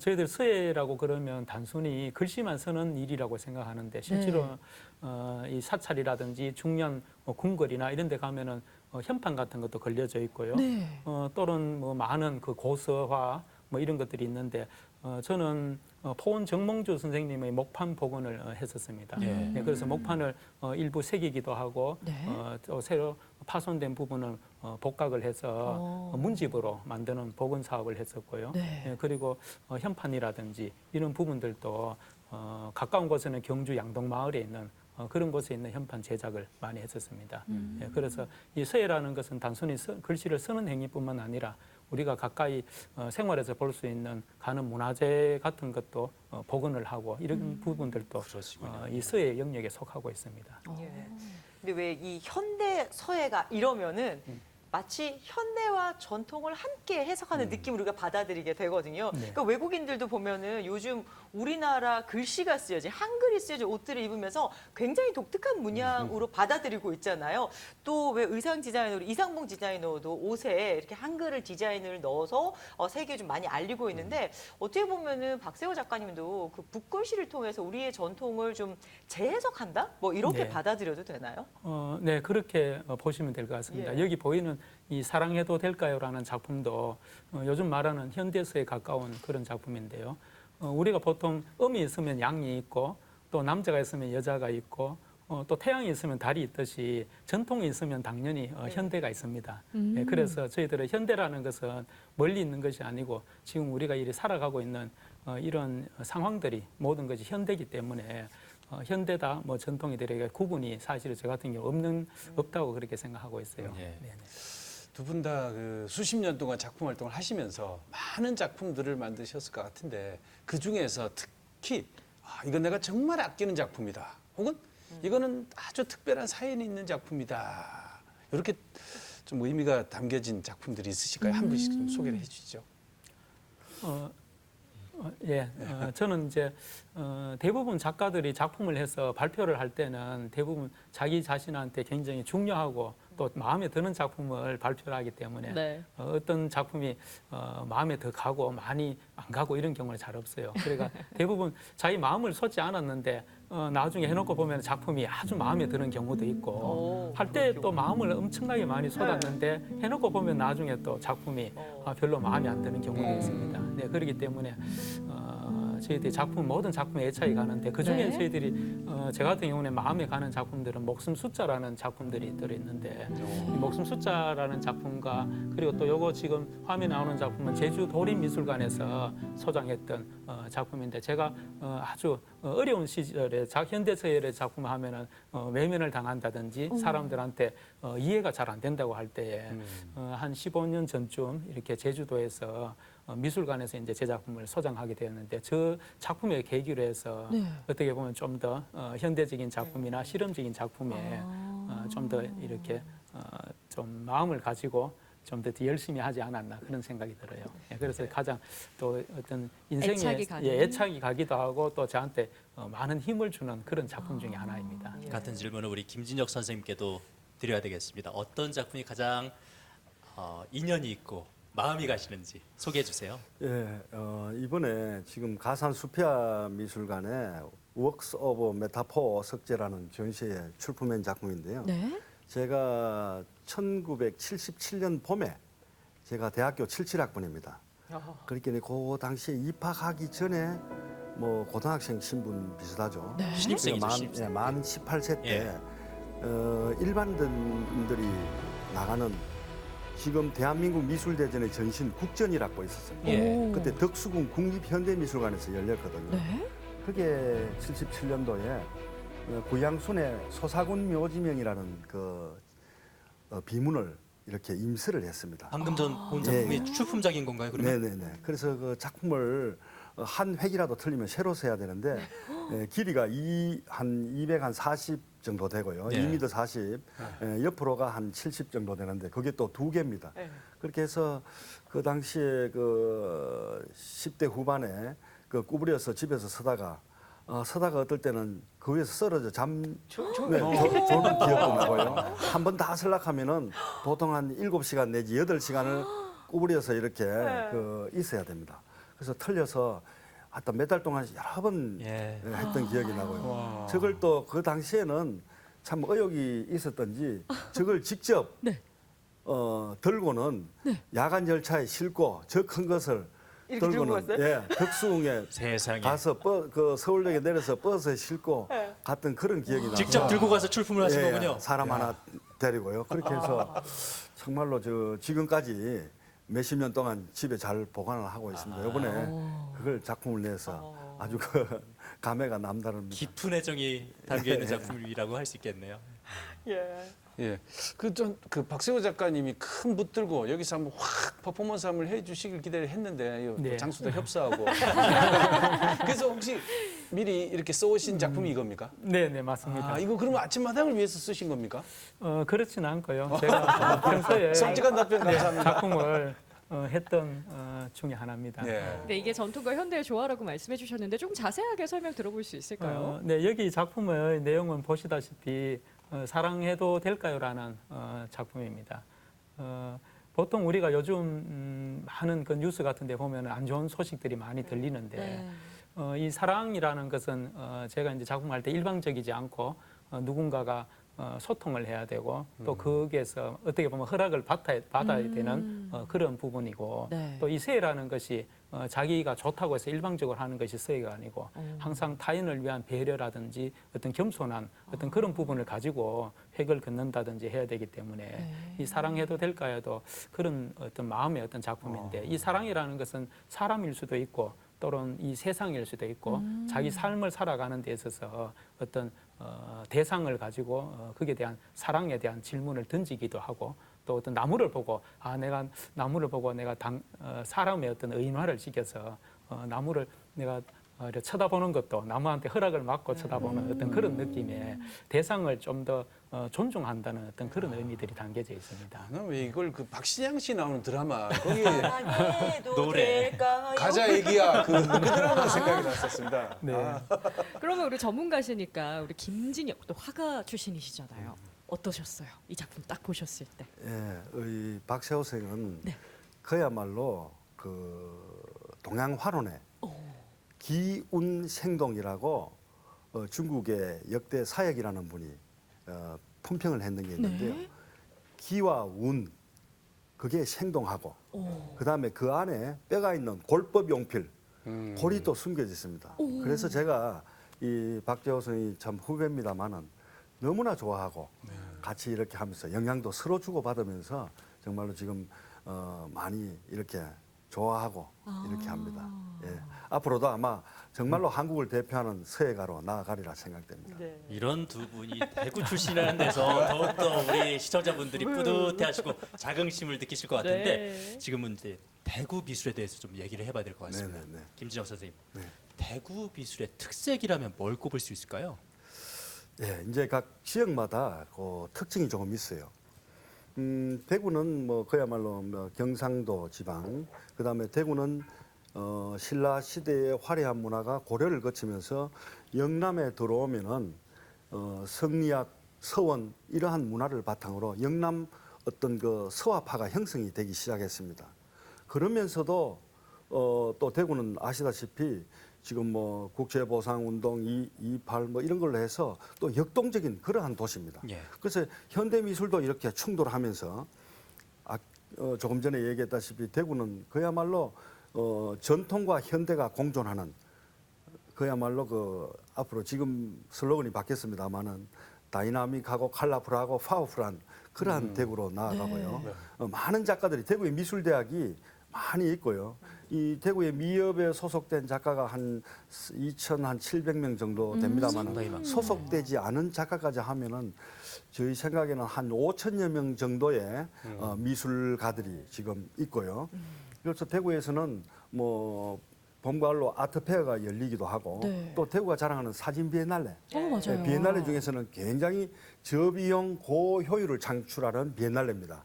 저희들 서예라고 그러면 단순히 글씨만 쓰는 일이라고 생각하는데 실제로 이 사찰이라든지 중년 궁궐이나 이런 데 가면은 현판 같은 것도 걸려져 있고요. 네. 또는 뭐 많은 그 고서화 뭐 이런 것들이 있는데 저는 포원 정몽주 선생님의 목판 복원을 했었습니다. 예. 네, 그래서 목판을 일부 새기기도 하고 네. 또 새로 파손된 부분을 복각을 해서 문집으로 만드는 복원 사업을 했었고요. 네. 예, 그리고 현판이라든지 이런 부분들도 가까운 곳에는 경주 양동마을에 있는 그런 곳에 있는 현판 제작을 많이 했었습니다. 예, 그래서 이 서예라는 것은 단순히 글씨를 쓰는 행위뿐만 아니라 우리가 가까이 생활에서 볼 수 있는 가는 문화재 같은 것도 복원을 하고 이런 부분들도 그러시군요. 이 서예 영역에 속하고 있습니다. 예. 근데 왜 이 현대 서예가 이러면은 마치 현대와 전통을 함께 해석하는 느낌을 우리가 받아들이게 되거든요. 네. 그러니까 외국인들도 보면은 요즘 우리나라 글씨가 쓰여진 한글이 쓰여진 옷들을 입으면서 굉장히 독특한 문양으로 받아들이고 있잖아요. 또 왜 의상 디자이너 이상봉 디자이너도 옷에 이렇게 한글을 디자인을 넣어서 세계에 좀 많이 알리고 있는데 어떻게 보면은 박세호 작가님도 그 북글씨를 통해서 우리의 전통을 좀 재해석한다? 뭐 이렇게 네. 받아들여도 되나요? 네, 그렇게 보시면 될 것 같습니다. 예. 여기 보이는 이 사랑해도 될까요라는 작품도 요즘 말하는 현대서에 가까운 그런 작품인데요. 우리가 보통 음이 있으면 양이 있고 또 남자가 있으면 여자가 있고 또 태양이 있으면 달이 있듯이 전통이 있으면 당연히 현대가 있습니다. 네, 그래서 저희들은 현대라는 것은 멀리 있는 것이 아니고 지금 우리가 이리 살아가고 있는 이런 상황들이 모든 것이 현대이기 때문에 현대다 뭐 전통이들에게 구분이 사실은 저 같은 경우 없다고 그렇게 생각하고 있어요. 예. 네네. 두 분 다 그 수십 년 동안 작품 활동을 하시면서 많은 작품들을 만드셨을 것 같은데 그 중에서 특히 이건 내가 정말 아끼는 작품이다. 혹은 이거는 아주 특별한 사연이 있는 작품이다. 이렇게 좀 의미가 담겨진 작품들이 있으실까요? 한 분씩 좀 소개를 해주시죠. 저는 이제 대부분 작가들이 작품을 해서 발표를 할 때는 대부분 자기 자신한테 굉장히 중요하고 또 마음에 드는 작품을 발표를 하기 때문에 네. 어떤 작품이 마음에 더 가고 많이 안 가고 이런 경우는 잘 없어요. 그러니까 대부분 자기 마음을 쏟지 않았는데 나중에 해놓고 보면 작품이 아주 마음에 드는 경우도 있고 할 때 또 마음을 엄청나게 많이 쏟았는데 해놓고 보면 나중에 또 작품이 별로 마음에 안 드는 경우도 있습니다. 네, 그렇기 때문에 저희들이 모든 작품에 애착이 가는데 그중에 네. 저희들이 저 같은 경우는 마음에 가는 작품들은 목숨 숫자라는 작품들이 들어있는데 이 목숨 숫자라는 작품과 그리고 또 요거 지금 화면에 나오는 작품은 제주 도립미술관에서 소장했던 작품인데 제가 아주 어려운 시절에 현대서열의 작품을 하면은 외면을 당한다든지 사람들한테 이해가 잘 안 된다고 할 때에 한 15년 전쯤 이렇게 제주도에서 미술관에서 이제 제 작품을 소장하게 되었는데 저 작품의 계기로 해서 어떻게 보면 좀 더 현대적인 작품이나 실험적인 작품에 좀 더 이렇게 좀 마음을 가지고 좀 더 열심히 하지 않았나 그런 생각이 들어요. 그래서 가장 또 어떤 인생에 애착이 가는? 애착이 가기도 하고 또 저한테 많은 힘을 주는 그런 작품 중에 하나입니다. 같은 질문을 우리 김진혁 선생님께도 드려야 되겠습니다. 어떤 작품이 가장 인연이 있고 마음이 가시는지 소개해 주세요. 예, 이번에 지금 가산 수피아 미술관에 웍스 오브 메타포 석재라는 전시에 출품한 작품인데요. 네. 제가 1977년 봄에 제가 대학교 77학번입니다. 그러니까 그 당시에 입학하기 전에 뭐 고등학생 신분 비슷하죠. 네. 신입생이죠, 신입생. 만 18세 때 예. 일반인들이 나가는 지금 대한민국 미술대전의 전신 국전이라고 있었어요. 예. 그때 덕수궁 국립현대미술관에서 열렸거든요. 네. 그게 77년도에 구양순의 소사군 묘지명이라는 그 비문을 이렇게 임시를 했습니다. 방금 전 본 작품이 예. 출품작인 건가요? 그러면? 네네네. 그래서 그 작품을 한 획이라도 틀리면 새로 써야 되는데 길이가 한 240 정도 되고요. 예. 2m 40, 옆으로가 한 70 정도 되는데 그게 또 두 개입니다. 그렇게 해서 그 당시에 그 10대 후반에 그 구부려서 집에서 서다가 어떨 때는 그 위에서 쓰러져 조는 기억도 나고요. 한 번 다 설락하면은 보통 한 7시간 내지 8시간을 구부려서 이렇게 그 있어야 됩니다. 그래서 틀려서 하여튼 몇 달 동안 여러 번 예. 했던 기억이 나고요. 저걸 또 그 당시에는 참 의욕이 있었던지 저걸 직접 네. 들고는 야간 열차에 싣고 저 큰 것을 이렇게 들고 갔어요? 덕수궁에 세상에. 가서 그 서울역에 내려서 버스에 싣고 갔던 그런 기억이 나서 직접 들고 가서 출품을 하신 예, 거군요. 사람 하나 데리고요. 그렇게 해서 정말로 지금까지 몇십 년 동안 집에 잘 보관을 하고 있습니다. 이번에 그걸 작품을 내서 아주 그 감회가 남다릅니다. 깊은 애정이 담겨 있는 작품이라고 할 수 있겠네요. 예, 그 박세호 작가님이 큰 붓 들고 여기서 한번 확 퍼포먼스 한번 해주시길 기대를 했는데 네. 장수도 협소하고 그래서 혹시 미리 이렇게 써오신 작품이 이겁니까? 네, 네, 맞습니다. 아, 이거 그러면 아침마당을 위해서 쓰신 겁니까? 그렇지는 않고요. 제가 평소에 솔직한 답변 감사합니다. 작품을 했던 중에 하나입니다. 네. 네, 이게 전통과 현대의 조화라고 말씀해 주셨는데 좀 자세하게 설명 들어볼 수 있을까요? 네, 여기 작품의 내용은 보시다시피 사랑해도 될까요라는 작품입니다. 보통 우리가 요즘 많은 그 뉴스 같은 데 보면 안 좋은 소식들이 많이 들리는데 네. 이 사랑이라는 것은 제가 이제 작품할 때 일방적이지 않고 누군가가 소통을 해야 되고 또 거기에서 어떻게 보면 허락을 받아야 되는 그런 부분이고 네. 또 이 세라는 것이 자기가 좋다고 해서 일방적으로 하는 것이 세가 아니고 항상 타인을 위한 배려라든지 어떤 겸손한 어떤 그런 부분을 가지고 획을 긋는다든지 해야 되기 때문에 이 사랑해도 될까요도 그런 어떤 마음의 어떤 작품인데 이 사랑이라는 것은 사람일 수도 있고 또는 이 세상일 수도 있고 자기 삶을 살아가는 데 있어서 어떤 대상을 가지고 거기에 대한 사랑에 대한 질문을 던지기도 하고 또 어떤 나무를 보고 내가 나무를 보고 내가 사람의 어떤 의인화를 시켜서 나무를 내가 이렇게 쳐다보는 것도 나무한테 허락을 받고 쳐다보는 어떤 그런 느낌의 대상을 좀 더 존중한다는 어떤 그런 의미들이 담겨져 있습니다. 나는 왜 이걸 그 박신양 씨 나오는 드라마 거기 사랑해도 노래. 될까요? 가자 얘기야 그 드라마 생각이 났었습니다. 네. 그러면 우리 전문가시니까 우리 김진혁 또 화가 출신이시잖아요. 어떠셨어요? 이 작품 딱 보셨을 때. 예, 이 박세호 선생은 네. 그야말로 그 동양 활원의 기운생동이라고 중국의 역대 사역이라는 분이 품평을 했는 게 있는데요. 네. 기와 운 그게 생동하고 그다음에 그 안에 뼈가 있는 골법 용필 골이 또 숨겨져 있습니다. 그래서 제가 이 박재호 선생이 참 후배입니다만은 너무나 좋아하고 같이 이렇게 하면서 영향도 서로 주고 받으면서 정말로 지금 많이 이렇게 좋아하고 이렇게 합니다. 예. 앞으로도 아마 정말로 한국을 대표하는 서예가로 나아가리라 생각됩니다. 네. 이런 두 분이 대구 출신이라는 데서 더욱더 우리 시청자분들이 뿌듯해하시고 자긍심을 느끼실 것 같은데 네. 지금은 이제 대구 미술에 대해서 좀 얘기를 해봐야 될 것 같습니다. 네네네. 김진혁 선생님, 네. 대구 미술의 특색이라면 뭘 꼽을 수 있을까요? 예, 이제 각 지역마다 그 특징이 조금 있어요. 대구는 뭐 그야말로 뭐 경상도 지방, 그다음에 대구는 신라 시대의 화려한 문화가 고려를 거치면서 영남에 들어오면은 성리학, 서원 이러한 문화를 바탕으로 영남 어떤 그 서화파가 형성이 되기 시작했습니다. 그러면서도 또 대구는 아시다시피 지금 뭐 국제보상운동 2.28 뭐 이런 걸로 해서 또 역동적인 그러한 도시입니다. 예. 그래서 현대미술도 이렇게 충돌하면서 조금 전에 얘기했다시피 대구는 그야말로 전통과 현대가 공존하는 그야말로 그 앞으로 지금 슬로건이 바뀌었습니다만은 다이나믹하고 컬러풀하고 파워풀한 그러한 대구로 나아가고요. 많은 작가들이 대구의 미술대학이 많이 있고요. 이 대구의 미협에 소속된 작가가 한 2,700명 정도 상당히 됩니다만 많군요. 소속되지 않은 작가까지 하면은 저희 생각에는 한 5천여 명 정도의 미술가들이 지금 있고요. 그래서 대구에서는 뭐 봄가을로 아트페어가 열리기도 하고 네. 또 대구가 자랑하는 사진 비엔날레. 맞아요. 비엔날레 중에서는 굉장히 저비용 고효율을 창출하는 비엔날레입니다.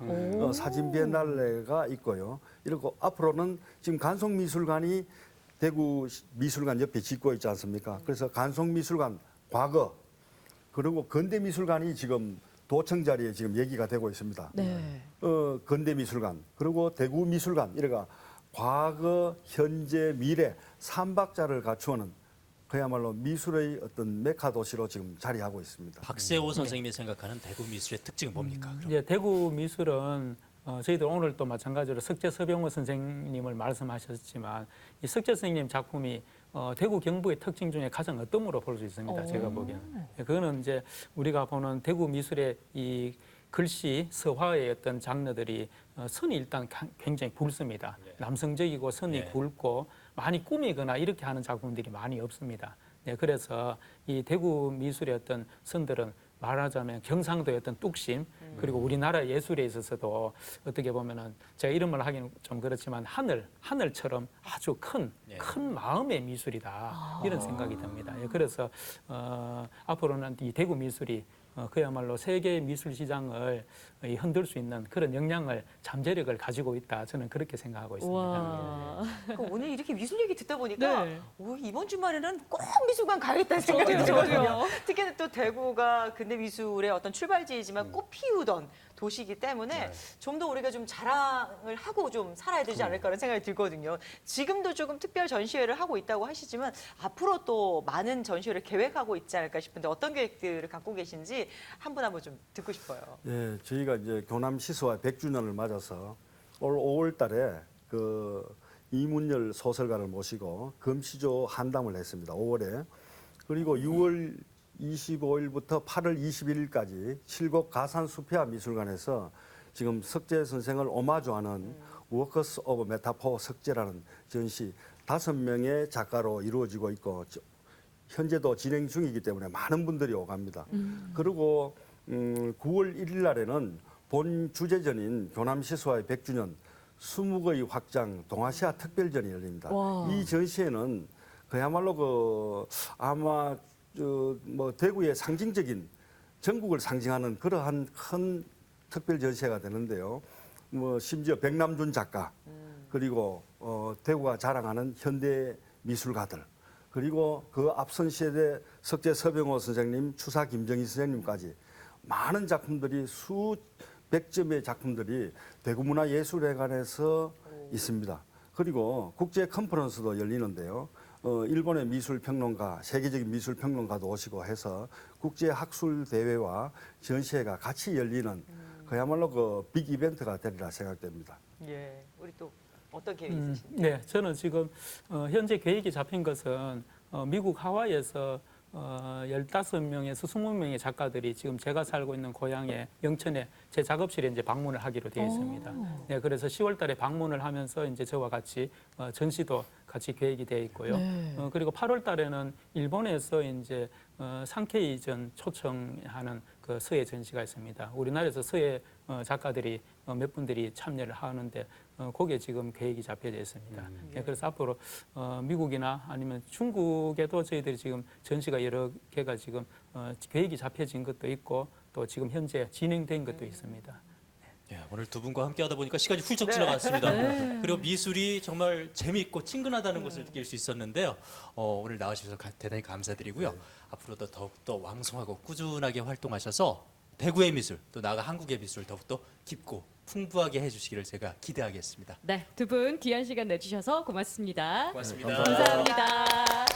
사진 비엔날레가 있고요. 이렇고 앞으로는 지금 간송미술관이 대구 미술관 옆에 짓고 있지 않습니까? 그래서 간송미술관 과거 그리고 근대미술관이 지금 도청 자리에 지금 얘기가 되고 있습니다. 네. 근대미술관 그리고 대구미술관 이래가 과거, 현재, 미래 삼박자를 갖추어는 그야말로 미술의 어떤 메카 도시로 지금 자리하고 있습니다. 박세호 선생님이 생각하는 대구 미술의 특징은 뭡니까? 그럼? 이제 대구 미술은 저희들 오늘 또 마찬가지로 석재 서병호 선생님을 말씀하셨지만 이 석재 선생님 작품이 대구 경북의 특징 중에 가장 어떤 으로 볼 수 있습니다. 제가 보기에는. 그거는 이제 우리가 보는 대구 미술의 이 글씨, 서화의 어떤 장르들이 선이 일단 굉장히 굵습니다. 남성적이고 선이 네. 굵고 많이 꾸미거나 이렇게 하는 작품들이 많이 없습니다. 네, 그래서 이 대구 미술의 어떤 선들은 말하자면 경상도의 어떤 뚝심 그리고 우리나라 예술에 있어서도 어떻게 보면은 제가 이런 말 하기는 좀 그렇지만 하늘처럼 아주 큰 마음의 미술이다 이런 생각이 듭니다. 예, 그래서 앞으로는 이 대구 미술이 그야말로 세계 미술 시장을 흔들 수 있는 그런 역량을 잠재력을 가지고 있다. 저는 그렇게 생각하고 있습니다. 와. 그러니까 오늘 이렇게 미술 얘기 듣다 보니까 네. 이번 주말에는 꼭 미술관 가야겠다는 생각이 저도요. 들거든요. 특히나 또 대구가 근대 미술의 어떤 출발지이지만 꽃 피우던 도시이기 때문에 좀 더 우리가 좀 자랑을 하고 좀 살아야 되지 않을까라는 생각이 들거든요. 지금도 조금 특별 전시회를 하고 있다고 하시지만 앞으로 또 많은 전시회를 계획하고 있지 않을까 싶은데 어떤 계획들을 갖고 계신지 한 분 좀 듣고 싶어요. 예, 저희가 이제 교남 시소화 100주년을 맞아서 올 5월 달에 그 이문열 소설가를 모시고 금시조 한담을 했습니다. 5월에. 그리고 6월 25일부터 8월 21일까지 칠곡 가산수피아 미술관에서 지금 석재 선생을 오마주하는 워커스 오브 메타포 석재라는 전시 5명의 작가로 이루어지고 있고 현재도 진행 중이기 때문에 많은 분들이 오갑니다. 그리고 9월 1일 날에는 본 주제전인 교남시소화의 100주년 20거의 확장 동아시아 특별전이 열립니다. 와. 이 전시회는 그야말로 아마 뭐 대구의 상징적인 전국을 상징하는 그러한 큰 특별 전시회가 되는데요. 뭐 심지어 백남준 작가 그리고 대구가 자랑하는 현대 미술가들 그리고 그 앞선 시대 석재 서병호 선생님, 추사 김정희 선생님까지 많은 작품들이 수백 점의 작품들이 대구문화예술회관에서 있습니다. 그리고 국제 컨퍼런스도 열리는데요. 일본의 미술평론가, 세계적인 미술평론가도 오시고 해서 국제학술 대회와 전시회가 같이 열리는 그야말로 그 빅 이벤트가 되리라 생각됩니다. 예, 우리 또 어떤 계획이 있으신가요? 네, 저는 지금 현재 계획이 잡힌 것은 미국 하와이에서 15명에서 20명의 작가들이 지금 제가 살고 있는 고향의 영천에 제 작업실에 이제 방문을 하기로 되어 있습니다. 네, 그래서 10월 달에 방문을 하면서 이제 저와 같이 전시도 같이 계획이 되어 있고요. 그리고 8월 달에는 일본에서 이제 상케이전 초청하는 그 서예 전시가 있습니다. 우리나라에서 서예 작가들이 몇 분들이 참여를 하는데 거기에 지금 계획이 잡혀져 있습니다. 예, 그래서 앞으로 미국이나 아니면 중국에도 저희들이 지금 전시가 여러 개가 지금 계획이 잡혀진 것도 있고 또 지금 현재 진행된 것도 있습니다. 예, 오늘 두 분과 함께 하다 보니까 시간이 훌쩍 지나갔습니다. 그리고 미술이 정말 재미있고 친근하다는 것을 느낄 수 있었는데요. 오늘 나와주셔서 대단히 감사드리고요. 앞으로도 더욱더 왕성하고 꾸준하게 활동하셔서 대구의 미술, 또 나아가 한국의 미술 더욱더 깊고 풍부하게 해주시기를 제가 기대하겠습니다. 네, 두 분 귀한 시간 내주셔서 고맙습니다. 고맙습니다. 감사합니다.